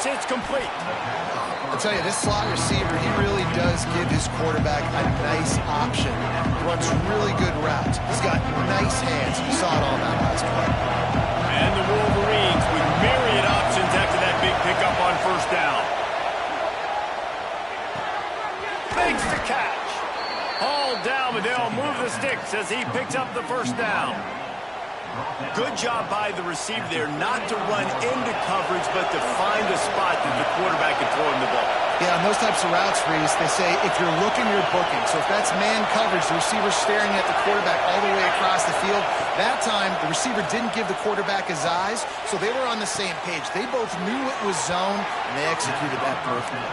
fires. It's complete. I'll tell you, this slot receiver, he really does give his quarterback a nice option. Runs really good routes. He's got nice hands. You saw it all in that last play. And the Wolverines with myriad options after that big pickup on first down. Makes the catch. Hauled down, but they'll move the sticks as he picks up the first down. Good job by the receiver there not to run into coverage, but to find a spot that the quarterback can throw him the ball. Yeah, on those types of routes, Reese, they say if you're looking, you're booking. So if that's man coverage, the receiver's staring at the quarterback all the way across the field. That time, the receiver didn't give the quarterback his eyes, so they were on the same page. They both knew it was zone, and they executed that perfectly.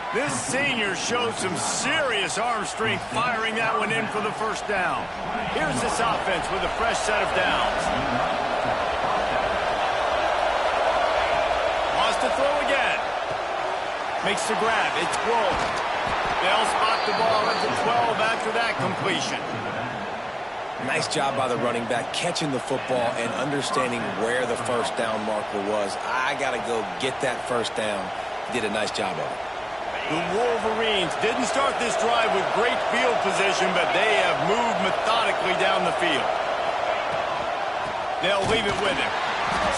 This senior showed some serious arm strength firing that one in for the first down. Here's this offense with a fresh set of downs. Wants to throw again. Makes the grab. It's rolled. They'll spot the ball at the 12 after that completion. Nice job by the running back catching the football and understanding where the first down marker was. I got to go get that first down. He did a nice job of it. The Wolverines didn't start this drive with great field position, but they have moved methodically down the field. They'll leave it with him.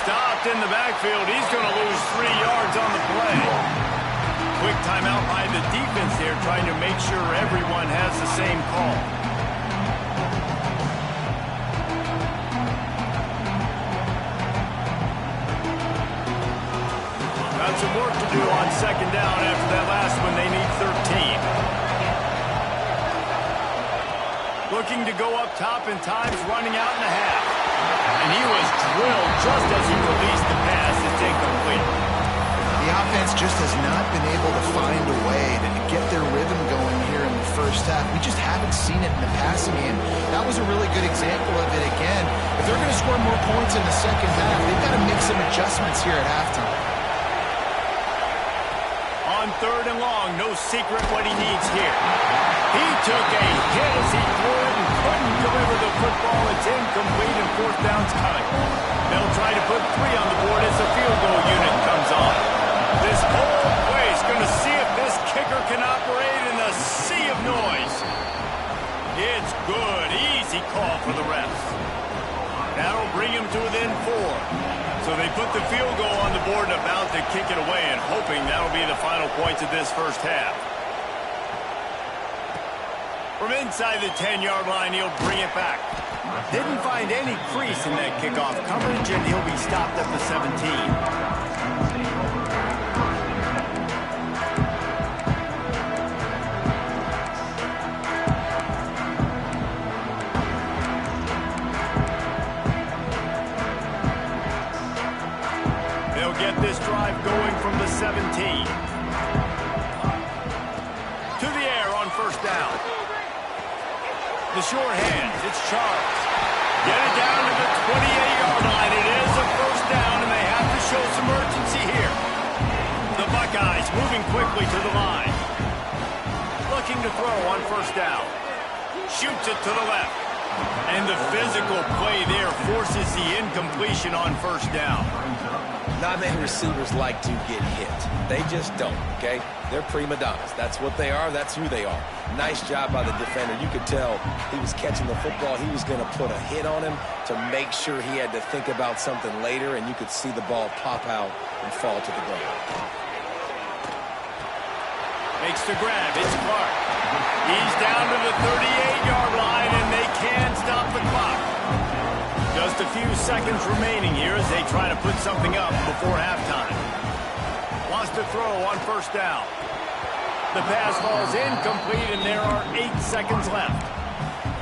Stopped in the backfield. He's going to lose 3 yards on the play. Quick timeout by the defense there, trying to make sure everyone has the same call. Got some work to do on second down after that last one. They need 13. Looking to go up top in times, running out in the half. And he was drilled just as he released the pass. It's incomplete. The offense just has not been able to find a way to get their rhythm going here in the first half. We just haven't seen it in the passing game. That was a really good example of it again. If they're going to score more points in the second half, they've got to make some adjustments here at halftime. On third and long, no secret what he needs here. He took a hit as he threw it and couldn't deliver the football. It's incomplete and fourth down's coming. They'll try to put 3 on the board as the field goal unit comes on. This whole place going to see if this kicker can operate in a sea of noise. It's good. Easy call for the refs. That'll bring him to within 4. So they put the field goal on the board and about to kick it away and hoping that'll be the final points of this first half. From inside the 10-yard line, he'll bring it back. Didn't find any crease in that kickoff coverage, and he'll be stopped at the 17. Get this drive going from the 17. To the air on first down. The short hands, it's Charles. Get it down to the 28-yard line. It is a first down, and they have to show some urgency here. The Buckeyes moving quickly to the line. Looking to throw on first down. Shoots it to the left. And the physical play there forces the incompletion on first down. Not many receivers like to get hit. They just don't, okay? They're prima donnas. That's what they are. That's who they are. Nice job by the defender. You could tell he was catching the football. He was going to put a hit on him to make sure he had to think about something later, and you could see the ball pop out and fall to the ground. Makes the grab. It's Clark. He's down to the 38-yard line, and they can't stop the clock. Just a few seconds remaining here as they try to put something up before halftime. Wants to throw on first down. The pass falls incomplete, and there are 8 seconds left.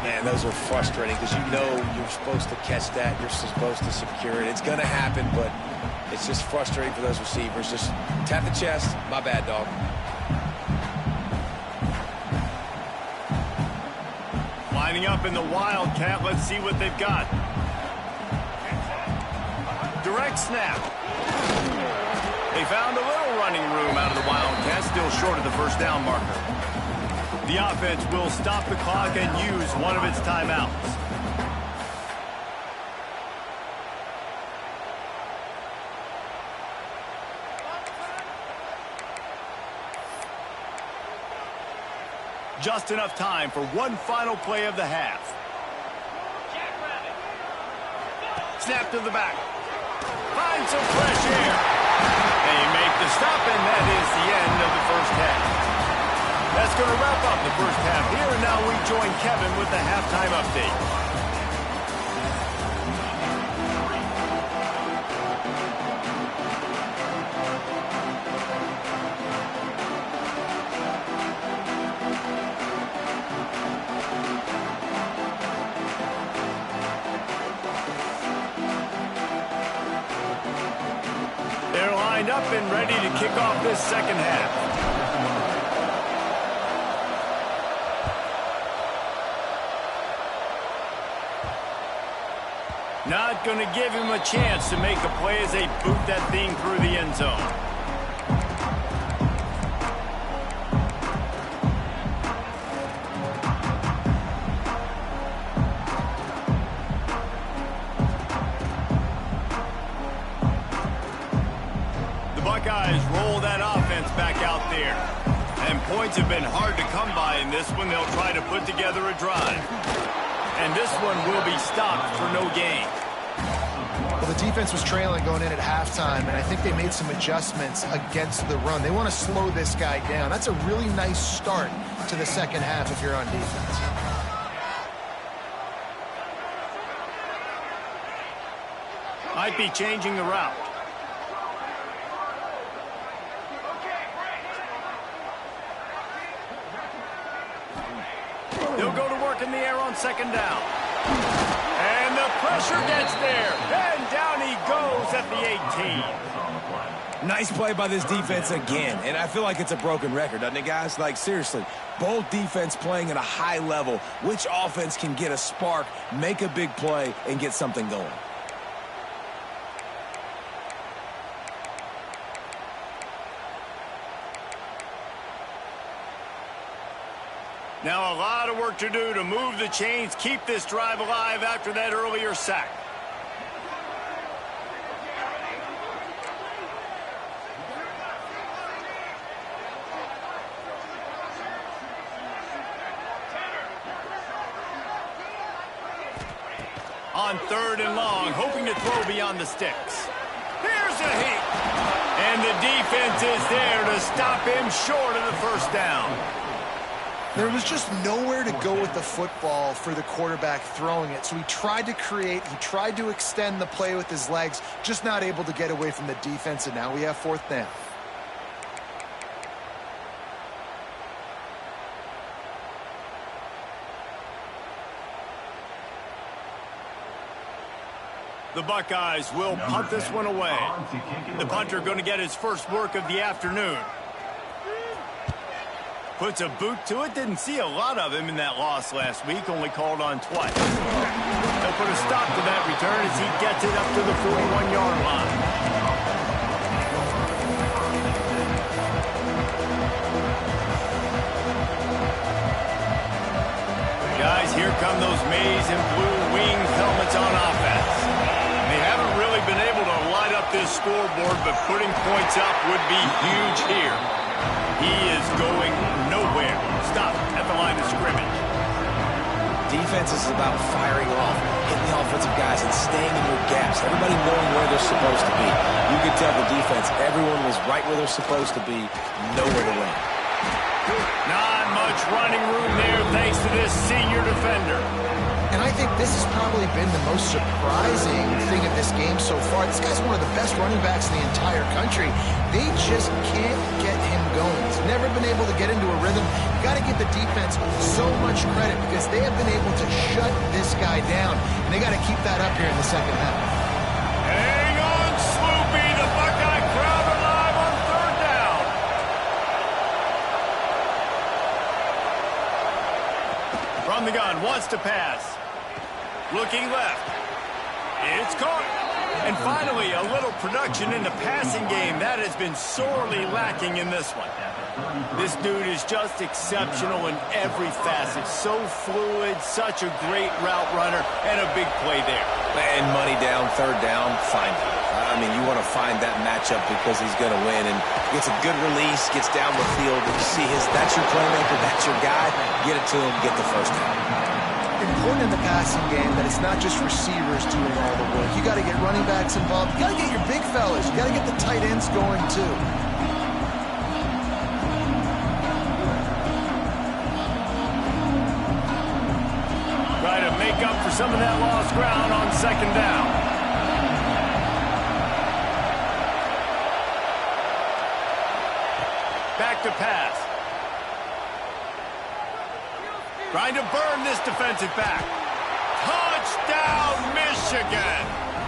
Man, those are frustrating because you know you're supposed to catch that. You're supposed to secure it. It's going to happen, but it's just frustrating for those receivers. Just tap the chest. My bad, dog. Lining up in the Wildcat. Let's see what they've got. Direct snap. They found a little running room out of the Wildcat, still short of the first down marker. The offense will stop the clock and use one of its timeouts. Just enough time for one final play of the half. Snap to the back. Find some fresh air. They make the stop, and that is the end of the first half. That's going to wrap up the first half here, and now we join Kevin with the halftime update. They're lined up and ready to kick off this second half. Not going to give him a chance to make a play as they boot that thing through the end zone. The Buckeyes roll that offense back out there. And points have been hard to come by in this one. They'll try to put together a drive. And this one will be stopped for no gain. Well, the defense was trailing going in at halftime, and I think they made some adjustments against the run. They want to slow this guy down. That's a really nice start to the second half if you're on defense. Might be changing the route. They'll go to work in the air on second down. And the pressure gets there. And down he goes at the 18. Nice play by this defense again. And I feel like it's a broken record, doesn't it, guys? Like, seriously, both defense playing at a high level. Which offense can get a spark, make a big play, and get something going? Now a lot of work to do to move the chains, keep this drive alive after that earlier sack. On third and long, hoping to throw beyond the sticks. Here's a hit. And the defense is there to stop him short of the first down. There was just nowhere to go with the football for the quarterback throwing it. So he tried to create, he tried to extend the play with his legs, just not able to get away from the defense, and now we have fourth down. The Buckeyes will punt this one away. The punter going to get his first work of the afternoon. Puts a boot to it. Didn't see a lot of him in that loss last week. Only called on twice. They'll put a stop to that return as he gets it up to the 41-yard line. Guys, here come those maize and blue wing helmets on offense. They haven't really been able to light up this scoreboard, but putting points up would be huge here. He is going nowhere. Stop at the line of scrimmage. Defense is about firing off, hitting the offensive guys, and staying in your gaps. Everybody knowing where they're supposed to be. You can tell the defense, everyone was right where they're supposed to be, nowhere to run. Not much running room there thanks to this senior defender. And I think this has probably been the most surprising thing of this game so far. This guy's one of the best running backs in the entire country. They just can't get him going. He's never been able to get into a rhythm. You got to give the defense so much credit because they have been able to shut this guy down. And they got to keep that up here in the second half. Hang on, Sloopy. The Buckeye crowd alive on third down. From the gun, wants to pass. Looking left. It's caught. And finally, a little production in the passing game. That has been sorely lacking in this one. This dude is just exceptional in every facet. So fluid, such a great route runner, and a big play there. And money down, third down, find him. I mean, you want to find that matchup because he's going to win. And gets a good release, gets down the field. And you see that's your playmaker, that's your guy. Get it to him, get the first down. Important in the passing game that it's not just receivers doing all the work. You got to get running backs involved. You got to get your big fellas. You got to get the tight ends going too. Try to make up for some of that lost ground on second down. Back to pass. Trying to burn this defensive back. Touchdown, Michigan!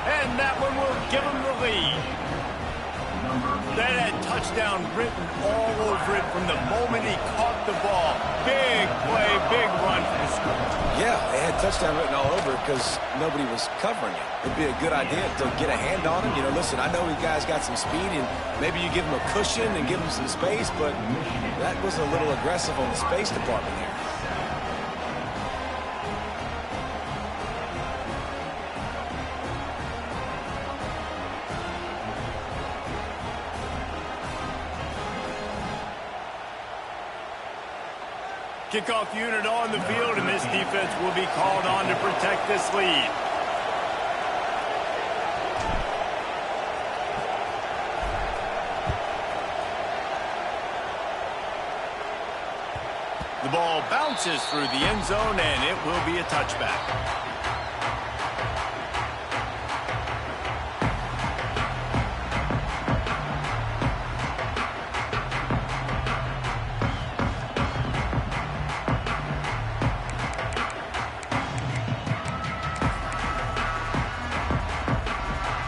And that one will give them the lead. That had touchdown written all over it from the moment he caught the ball. Big play, big run for the school. Yeah, they had touchdown written all over it because nobody was covering it. It'd be a good idea to get a hand on him. You know, listen, I know you guys got some speed, and maybe you give him a cushion and give him some space, but that was a little aggressive on the space department here. Kickoff unit on the field, and this defense will be called on to protect this lead. The ball bounces through the end zone, and it will be a touchback.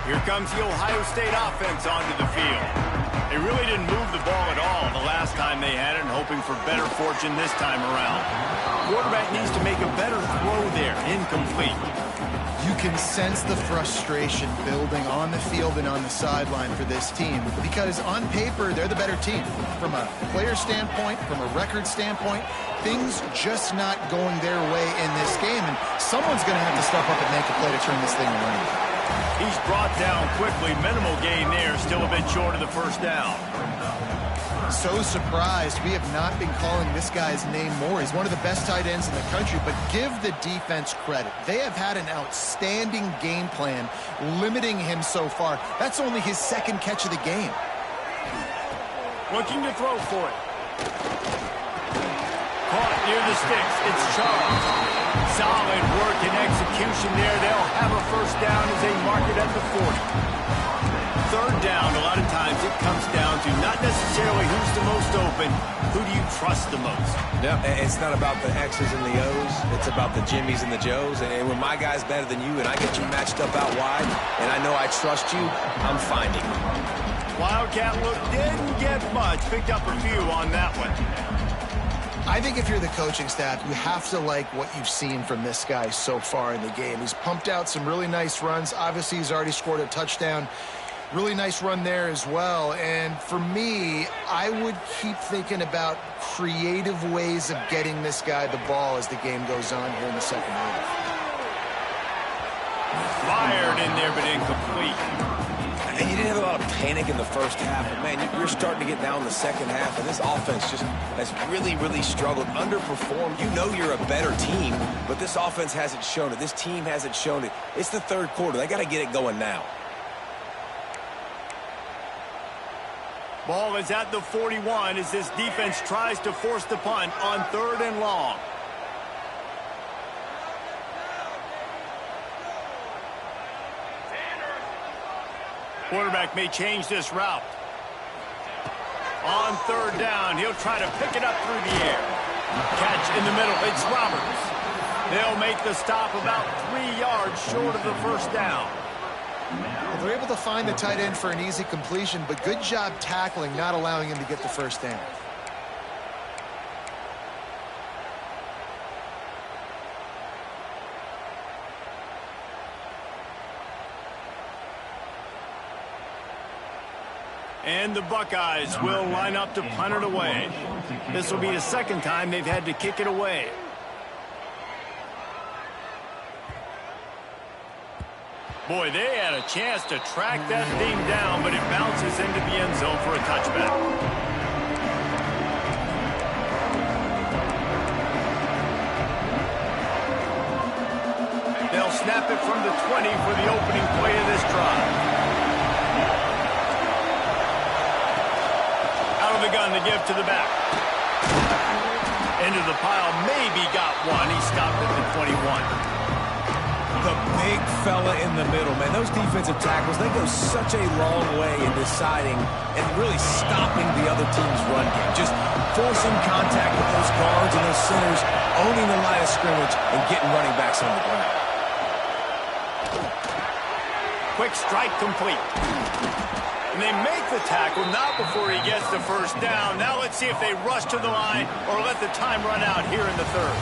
Here comes the Ohio State offense onto the field. They really didn't move the ball at all the last time they had it, and hoping for better fortune this time around. Quarterback needs to make a better throw there. Incomplete. You can sense the frustration building on the field and on the sideline for this team because on paper, they're the better team. From a player standpoint, from a record standpoint, things just not going their way in this game, and someone's going to have to step up and make a play to turn this thing around. He's brought down quickly. Minimal gain there. Still a bit short of the first down. So surprised we have not been calling this guy's name more. He's one of the best tight ends in the country, but give the defense credit. They have had an outstanding game plan limiting him so far. That's only his second catch of the game. Looking to throw for it. Caught near the sticks. It's Charles. Solid work and execution there. They'll have a first down as they mark it at the 40. Third down, a lot of times it comes down to not necessarily who's the most open, who do you trust the most? Yeah, it's not about the X's and the O's. It's about the Jimmies and the Joes. And when my guy's better than you and I get you matched up out wide and I know I trust you, I'm finding you. Wildcat look didn't get much. Picked up a few on that one. I think if you're the coaching staff, you have to like what you've seen from this guy so far in the game. He's pumped out some really nice runs. Obviously, he's already scored a touchdown. Really nice run there as well. And for me, I would keep thinking about creative ways of getting this guy the ball as the game goes on here in the second half. Fired in there, but incomplete. And you didn't have a lot of panic in the first half, but man, you're starting to get down in the second half, and this offense just has really, really struggled, underperformed. You know you're a better team, but this offense hasn't shown it. This team hasn't shown it. It's the third quarter. They got to get it going now. Ball is at the 41 as this defense tries to force the punt on third and long. Quarterback may change this route. On third down, he'll try to pick it up through the air. Catch in the middle, it's Roberts. They'll make the stop about 3 yards short of the first down. Well, they're able to find the tight end for an easy completion, but good job tackling, not allowing him to get the first down. And the Buckeyes will line up to punt it away. This will be the second time they've had to kick it away. Boy, they had a chance to track that thing down, but it bounces into the end zone for a touchback. They'll snap it from the 20 for the opening play of this drive. Out of the gun to give to the back. Into the pile, maybe got one. He stopped at the 21. The big fella in the middle, man. Those defensive tackles, they go such a long way in deciding and really stopping the other team's run game. Just forcing contact with those guards and those centers, owning the line of scrimmage, and getting running backs on the ground. Quick strike complete. And they make the tackle, not before he gets the first down. Now let's see if they rush to the line or let the time run out here in the third.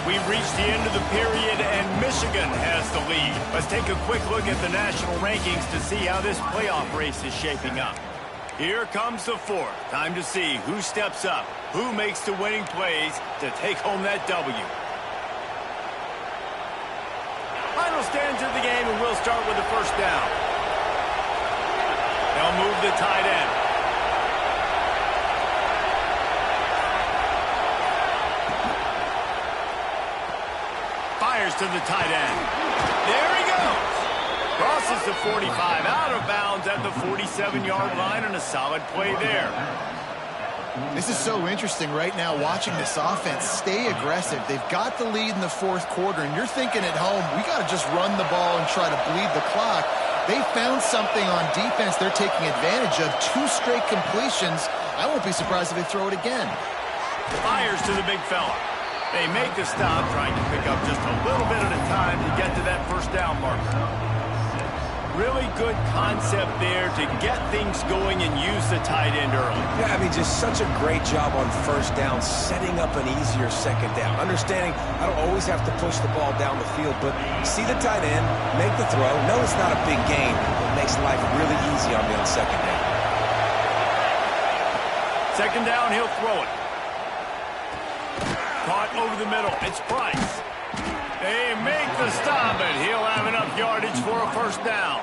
We've reached the end of the period, and Michigan has the lead. Let's take a quick look at the national rankings to see how this playoff race is shaping up. Here comes the fourth. Time to see who steps up, who makes the winning plays to take home that W. Final stands of the game, and we'll start with the first down. They'll move the tight end. Fires to the tight end. There he goes. Crosses the 45, out of bounds at the 47-yard line, and a solid play there. This is so interesting right now watching this offense stay aggressive. They've got the lead in the fourth quarter, and you're thinking at home, we got to just run the ball and try to bleed the clock. They found something on defense they're taking advantage of. 2 straight completions. I won't be surprised if they throw it again. Fires to the big fella. They make the stop, trying to pick up just a little bit at a time to get to that first down marker. Really good concept there to get things going and use the tight end early. Yeah, I mean, just such a great job on first down, setting up an easier second down. Understanding I don't always have to push the ball down the field, but see the tight end, make the throw. No, it's not a big gain. It makes life really easy on me on second down. Second down, he'll throw it. Caught over the middle. It's Price. They make the stop, and he'll have enough yardage for a first down.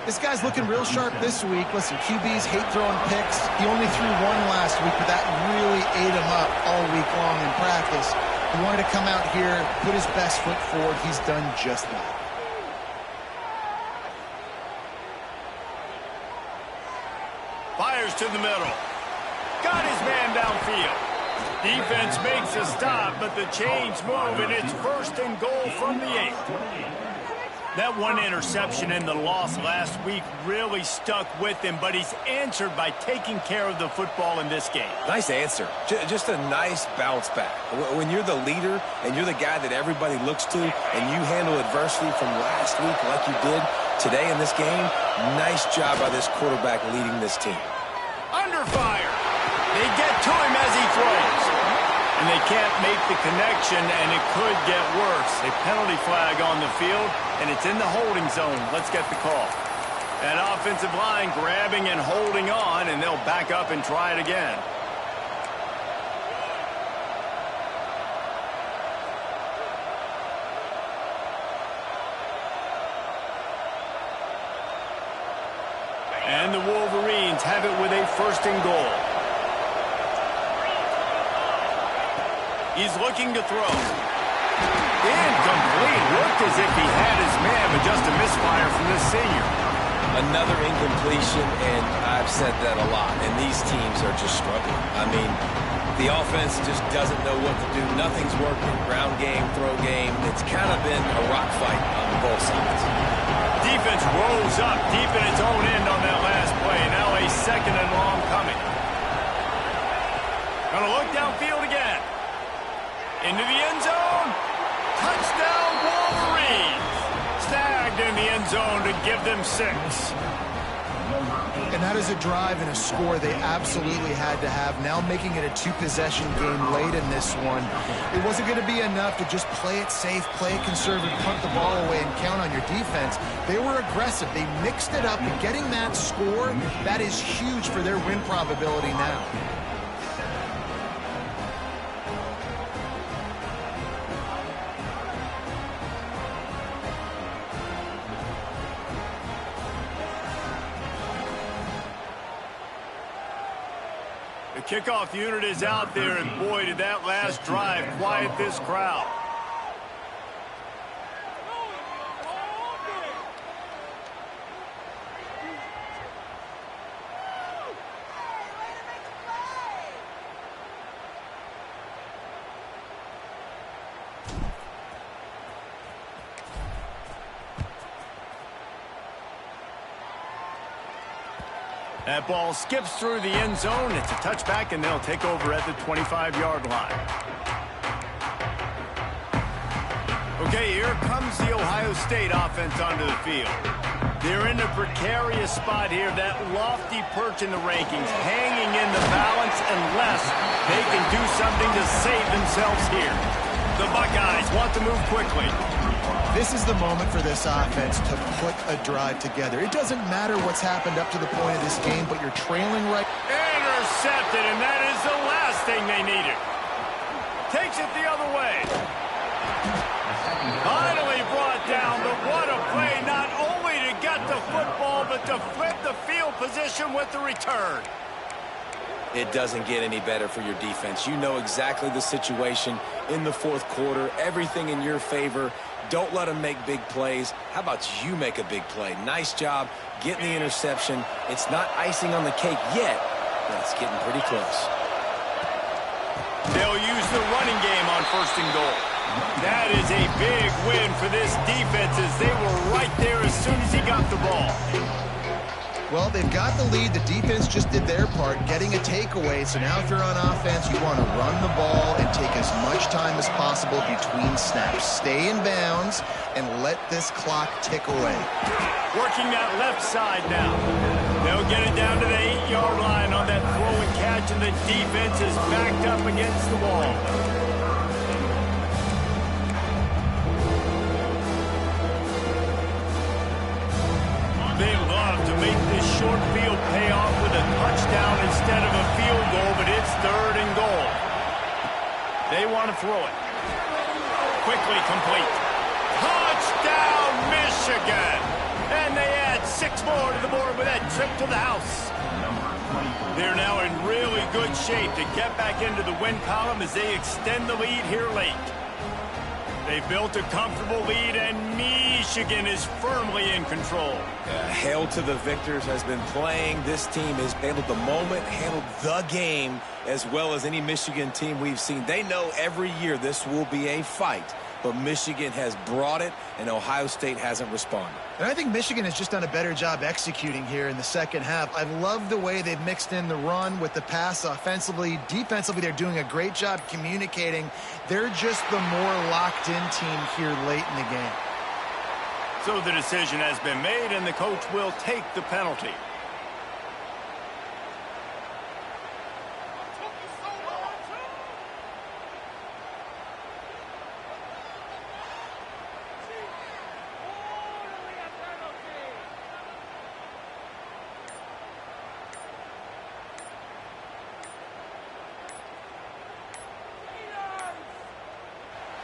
This guy's looking real sharp this week. Listen, QBs hate throwing picks. He only threw one last week, but that really ate him up all week long in practice. He wanted to come out here, put his best foot forward. He's done just that. Fires to the middle. Got his man downfield. Defense makes a stop, but the chains move, and it's first and goal from the 8. That one interception and the loss last week really stuck with him, but he's answered by taking care of the football in this game. Nice answer. Just a nice bounce back. When you're the leader and you're the guy that everybody looks to and you handle adversity from last week like you did today in this game, nice job by this quarterback leading this team. Under fire. They get to him as he throws. And they can't make the connection, and it could get worse. A penalty flag on the field, and it's in the holding zone. Let's get the call. That offensive line grabbing and holding on, and they'll back up and try it again. And the Wolverines have it with a first and goal. He's looking to throw. Incomplete. Looked as if he had his man, but just a misfire from this senior. Another incompletion, and I've said that a lot, and these teams are just struggling. I mean, the offense just doesn't know what to do. Nothing's working. Ground game, throw game. It's kind of been a rock fight on both sides. Defense rose up deep in its own end on that last play. Now a second and long coming. Gonna look downfield again. Into the end zone. Touchdown, Wolverines. Snagged in the end zone to give them 6. And that is a drive and a score they absolutely had to have. Now making it a two-possession game late in this one. It wasn't going to be enough to just play it safe, play it conservative, punt the ball away, and count on your defense. They were aggressive. They mixed it up, and getting that score, that is huge for their win probability now. The kickoff unit is out there, and boy, did that last drive quiet this crowd. That ball skips through the end zone. It's a touchback, and they'll take over at the 25-yard line. Okay, here comes the Ohio State offense onto the field. They're in a precarious spot here, that lofty perch in the rankings, hanging in the balance unless they can do something to save themselves here. The Buckeyes want to move quickly. This is the moment for this offense to put a drive together. It doesn't matter what's happened up to the point of this game, but you're trailing right. Intercepted, and that is the last thing they needed. Takes it the other way. Finally brought down, but what a play, not only to get the football, but to flip the field position with the return. It doesn't get any better for your defense. You know exactly the situation in the fourth quarter, everything in your favor. Don't let them make big plays. How about you make a big play? Nice job getting the interception. It's not icing on the cake yet, but it's getting pretty close. They'll use the running game on 1st and goal. That is a big win for this defense as they were right there as soon as he got the ball. Well, they've got the lead. The defense just did their part, getting a takeaway. So now if you're on offense, you want to run the ball and take as much time as possible between snaps. Stay in bounds and let this clock tick away. Working that left side now. They'll get it down to the 8-yard line on that throw and catch, and the defense is backed up against the wall. They love to make this short field pay off with a touchdown instead of a field goal, but it's 3rd and goal. They want to throw it. Quickly complete. Touchdown, Michigan! And they add 6 more to the board with that trip to the house. They're now in really good shape to get back into the win column as they extend the lead here late. They built a comfortable lead, and Michigan is firmly in control. Hail to the victors has been playing. This team has handled the moment, handled the game as well as any Michigan team we've seen. They know every year this will be a fight, but Michigan has brought it, and Ohio State hasn't responded. And I think Michigan has just done a better job executing here in the second half. I've loved the way they've mixed in the run with the pass offensively. Defensively, they're doing a great job communicating. They're just the more locked-in team here late in the game. So the decision has been made, and the coach will take the penalty.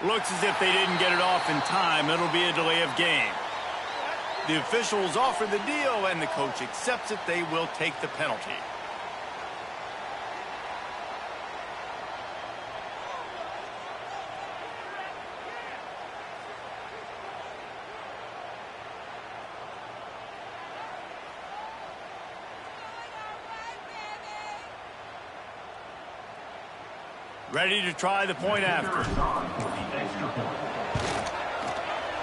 Looks as if they didn't get it off in time. It'll be a delay of game. The officials offer the deal, and the coach accepts it. They will take the penalty. Ready to try the point after.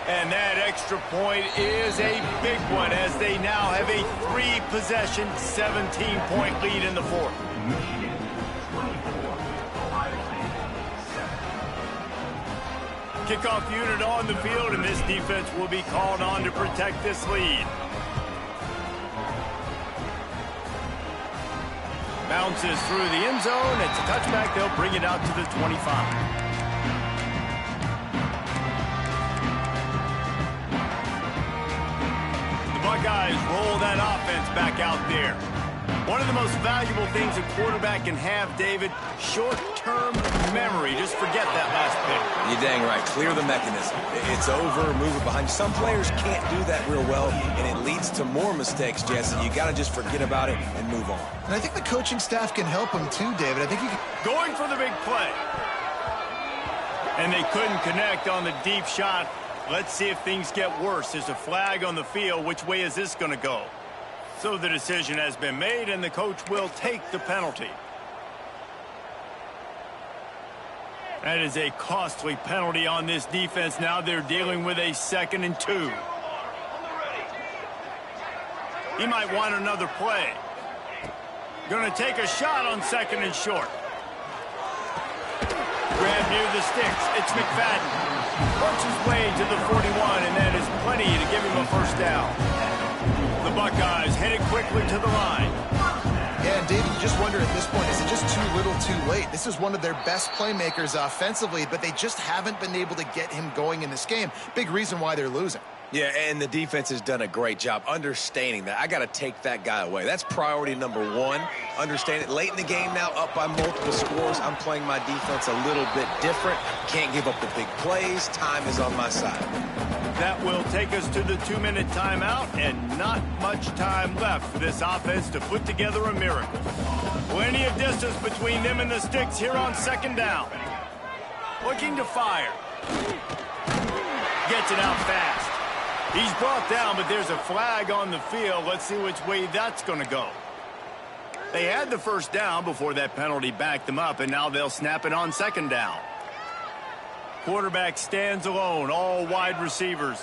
And that extra point is a big one as they now have a 3-possession, 17-point lead in the fourth. Kickoff unit on the field, and this defense will be called on to protect this lead. Bounces through the end zone. It's a touchback. They'll bring it out to the 25. The Buckeyes roll that offense back out there. One of the most valuable things a quarterback can have, David, short-term memory. Just forget that last pick. You're dang right. Clear the mechanism. It's over, move it behind you. Some players can't do that real well, and it leads to more mistakes, Jesse. You got to just forget about it and move on. And I think the coaching staff can help him too, David. I think you can... Going for the big play. And they couldn't connect on the deep shot. Let's see if things get worse. There's a flag on the field. Which way is this going to go? So the decision has been made, and the coach will take the penalty. That is a costly penalty on this defense. Now they're dealing with a 2nd and 2. He might want another play. Going to take a shot on 2nd and short. Grab near the sticks. It's McFadden. Works his way to the 41, and that is plenty to give him a first down. The Buckeyes headed quickly to the line. Yeah, and David, you just wonder at this point, is it just too little too late? This is one of their best playmakers offensively, but they just haven't been able to get him going in this game. Big reason why they're losing. Yeah, and the defense has done a great job understanding that. I got to take that guy away. That's priority number 1. Understand it. Late in the game now, up by multiple scores. I'm playing my defense a little bit different. Can't give up the big plays. Time is on my side. That will take us to the 2-minute timeout, and not much time left for this offense to put together a miracle. Plenty of distance between them and the sticks here on 2nd down. Looking to fire. Gets it out fast. He's brought down, but there's a flag on the field. Let's see which way that's going to go. They had the first down before that penalty backed them up, and now they'll snap it on 2nd down. Quarterback stands alone, all wide receivers.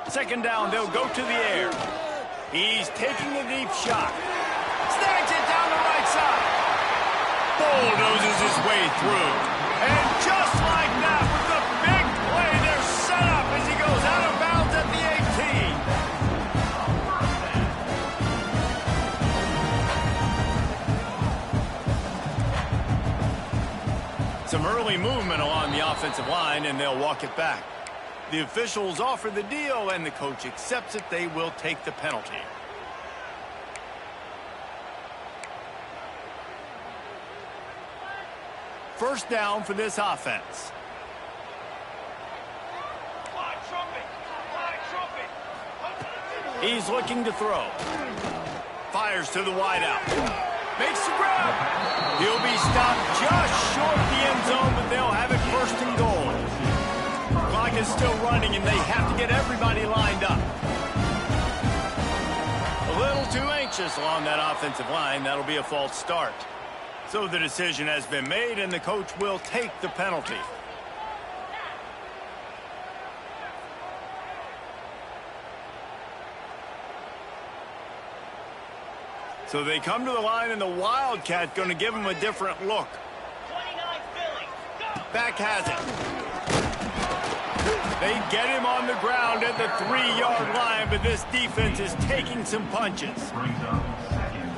2nd down, they'll go to the air. He's taking a deep shot. Snags it down the right side. Bulldozes his way through. And just like that, with the big play, they're set up as he goes out of bounds at the 18. Some early movement along the offensive line, and they'll walk it back. The officials offer the deal, and the coach accepts it. They will take the penalty. First down for this offense. He's looking to throw. Fires to the wideout. Makes the grab. He'll be stopped just short of the end zone, but they'll have it 1st and goal. Clock is still running, and they have to get everybody lined up. A little too anxious along that offensive line. That'll be a false start. So the decision has been made, and the coach will take the penalty. So they come to the line, and the Wildcat going to give them a different look. Back has it. They get him on the ground at the 3-yard line, but this defense is taking some punches.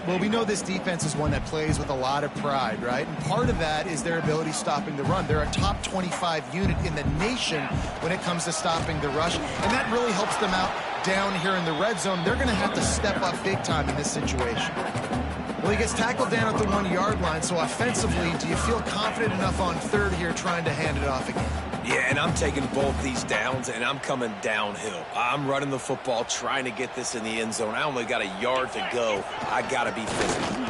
Well, we know this defense is one that plays with a lot of pride, right? And part of that is their ability stopping the run. They're a top 25 unit in the nation when it comes to stopping the rush, and that really helps them out down here in the red zone. They're going to have to step up big time in this situation. Well, he gets tackled down at the 1-yard line, so offensively, do you feel confident enough on 3rd here trying to hand it off again? Yeah, and I'm taking both these downs, and I'm coming downhill. I'm running the football, trying to get this in the end zone. I only got a yard to go. I got to be physical.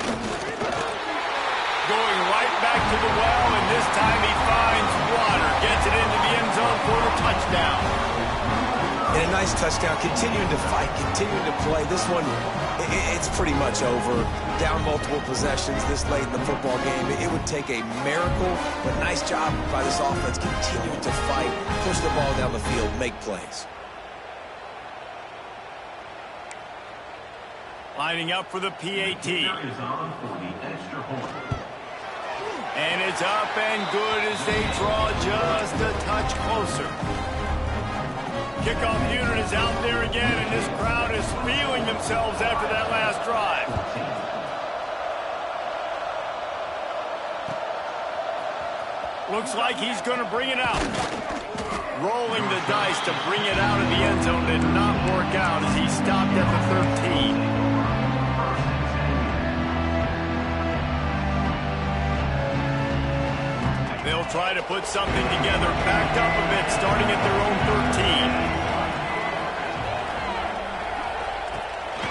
Going right back to the well, and this time he finds water. Gets it into the end zone for the touchdown. And a nice touchdown, continuing to fight, continuing to play. This one, it's pretty much over. Down multiple possessions this late in the football game. It would take a miracle, but nice job by this offense continuing to fight, push the ball down the field, make plays. Lining up for the PAT. And it's up and good as they draw just a touch closer. Kickoff unit is out there again, and this crowd is feeling themselves after that last drive. Looks like he's going to bring it out. Rolling the dice to bring it out of the end zone did not work out as he stopped at the 13. They'll try to put something together, backed up a bit, starting at their own 13.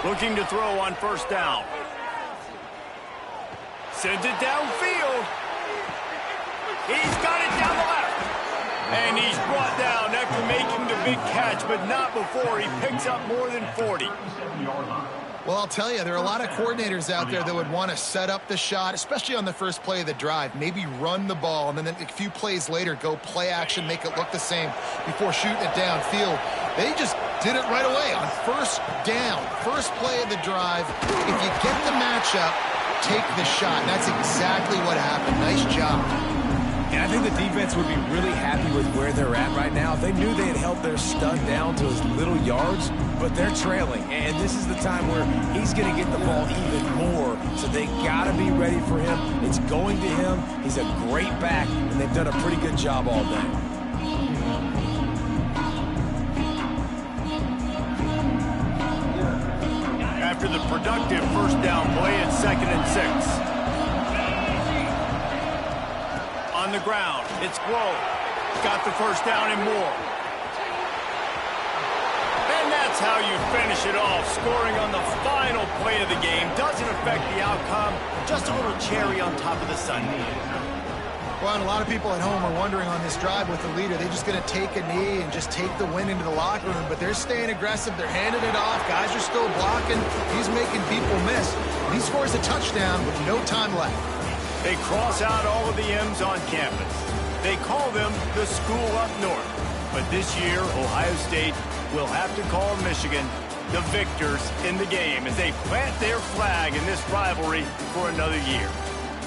Looking to throw on first down. Sends it downfield. He's got it down the left. And he's brought down after making the big catch, but not before he picks up more than 40. Well, I'll tell you, there are a lot of coordinators out there that would want to set up the shot, especially on the first play of the drive, maybe run the ball, and then a few plays later go play action, make it look the same before shooting it downfield. They just did it right away on first down, first play of the drive. If you get the matchup, take the shot. And that's exactly what happened. Nice job. And I think the defense would be really happy with where they're at right now. They knew they had held their stud down to as little yards, but they're trailing. And this is the time where he's going to get the ball even more. So they got to be ready for him. It's going to him. He's a great back, and they've done a pretty good job all day. After the productive first down play, it's 2nd and 6. On the ground, it's Grove. Got the first down and more. And that's how you finish it off. Scoring on the final play of the game doesn't affect the outcome. Just a little cherry on top of the sundae. Well, and a lot of people at home are wondering on this drive with the leader, they're just going to take a knee and just take the win into the locker room. But they're staying aggressive. They're handing it off. Guys are still blocking. He's making people miss. And he scores a touchdown with no time left. They cross out all of the M's on campus. They call them the school up north. But this year, Ohio State will have to call Michigan the victors in the game as they plant their flag in this rivalry for another year.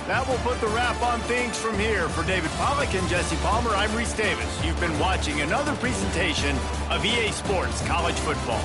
That will put the wrap on things from here. For David Pollack and Jesse Palmer, I'm Reese Davis. You've been watching another presentation of EA Sports College Football.